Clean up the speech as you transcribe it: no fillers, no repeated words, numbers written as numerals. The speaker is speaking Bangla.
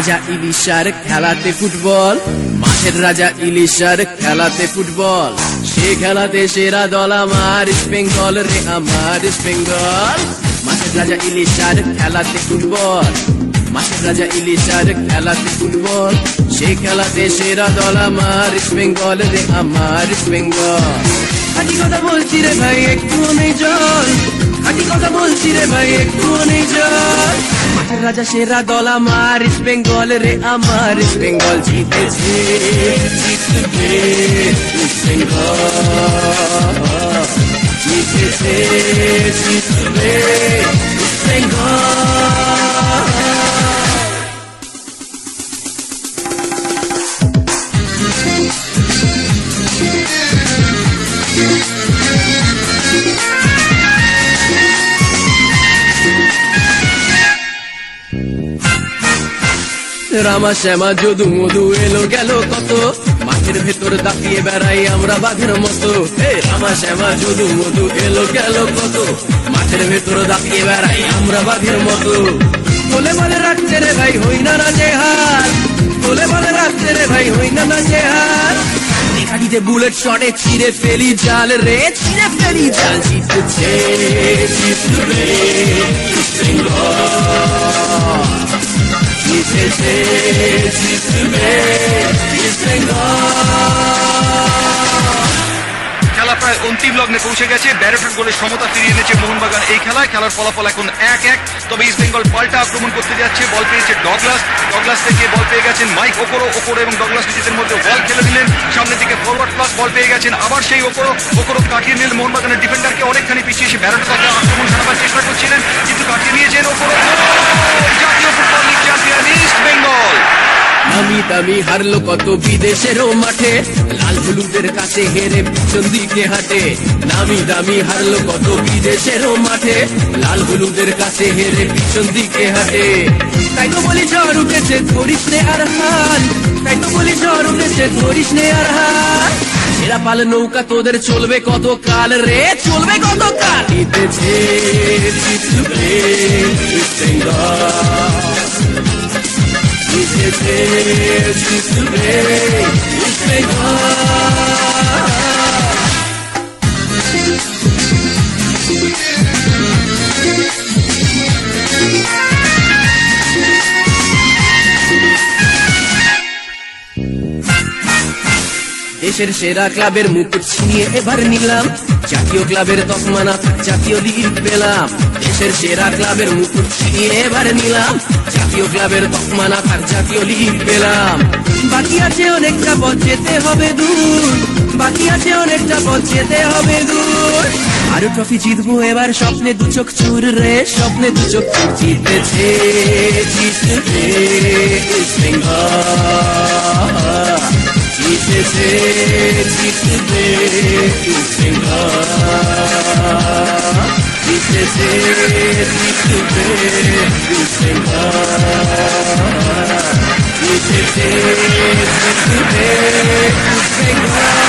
রাজা ইলিশার খেলাতে ফুটবল, মাঠের রাজা ইলিশার খেলাতে ফুটবল, সে খেলাতে সেরা দল আমার ইস্ট বেঙ্গল রে, আমার ইস্ট বেঙ্গল। মাঠের রাজা ইলিশার খেলাতে ফুটবল, মাঠের রাজা ইলিশার খেলাতে ফুটবল, সে খেলাতে সেরা দল আমার ইস্ট বেঙ্গল রে, আমার ইস্ট বেঙ্গল। খাঁটি কথা বলছি রে ভাই, একটু নেই জল, খাঁটি কথা বলছি রে ভাই, একটু নেই জল। মাঠের রাজা সেরা দল আমার ইস্ট বেঙ্গল রে, আমার ইস্ট বেঙ্গল। জিতেছে জিতবে ইস্ট বেঙ্গল, জিতেছে জিতবে ইস্ট বেঙ্গল। রামা শ্যামা যদু মধু এলো গেল কত, মাঠের ভেতর দাপিয়ে বেড়াই আমরা বাঘের মতো। রামা শ্যামা যদু মধু এলো গেল কত, মাঠের ভেতর দাপিয়ে বেড়াই আমরা বাঘের মতো। বলে বলে রাখছে রে ভাই, হই না না যে হার, বলে বলে রাখছে রে ভাই, হই না না যে হার। গাড়িতে বুলেট শটে ছিঁড়ে ফেলি জাল রে, ছিঁড়ে ফেলি জাল। জিতছে জিতবে ইস্ট বেঙ্গল, জিতেছে জিতবে ইস্ট বেঙ্গল। খেলা প্রায় অন্তিম লগ্নে পৌঁছে গেছে, ব্যারেটের গোলে সমতা ফিরিয়ে এনেছে মোহনবাগান এই খেলায়। খেলার ফলাফল এখন 1-1। তবে ইস্ট বেঙ্গল পাল্টা আক্রমণ করতে যাচ্ছে। বল পেয়েছে ডগলাস, ডগলাস থেকে বল পেয়ে গেছেন মাইক ওকোরো, ওকোরো এবং ডগলাস নিজেদের মধ্যে বল খেলে দিলেন। সামনের দিকে ফরওয়ার্ড ক্লাস বল পেয়ে গেছেন আবার সেই ওকোরো, ওকোরো কাটিয়ে নিলেন মোহনবাগানের ডিফেন্ডারকে অনেকখানি পিছিয়ে এসে ব্যারেট তাকে আক্রমণ সারাবার চেষ্টা করছিলেন, কিন্তু কাটিয়ে নিয়েছেন ওকোরো। জাতীয় football league champion east Bengal. নামি দামি হারলো কত বিদেশেরও মাঠে, লাল হলুদের কাছে হেরে পিছন দিকে হাঁটে। নামি দামি হারলো কত বিদেশেরও মাঠে, লাল হলুদের কাছে হেরে পিছন দিকে হাঁটে। তাই তো বলি ঝড় উঠেছে ধরিস নে আর হাল, তাই তো বলি ঝড় উঠেছে ধরিস নে আর হাল। সেরা পাল নৌকা তোদের চলবে কত কাল রে, চলবে কত কাল। জিতেছে জিতবে ইস্ট বেঙ্গল, জিতেছে জিতবে ইস্ট বেঙ্গল। দেশের সেরা ক্লাবের মুকুট ছিনিয়ে এবার নিলাম, জাতীয় ক্লাবের তকমা না থাক জাতীয় লিগ পেলাম। দেশের সেরা ক্লাবের মুকুট ছিনিয়ে এবার নিলাম, জাতীয় ক্লাবের তকমা না থাক জাতীয় লিগ পেলাম। বাকি আছে অনেকটা পথ যেতে হবে দূর, বাকি আছে অনেকটা পথ যেতে হবে দূর। আরো ট্রফি জিতবো এবার, স্বপ্নে দু চোখ চুর রে, স্বপ্নে দু চোখ চুর। জিতেছে জিতবে ইস্ট বেঙ্গল, জিতেছে জিতবে ইস্ট বেঙ্গল, জিতেছে জিতবে ইস্ট বেঙ্গল, জিতেছে জিতবে ইস্ট বেঙ্গল।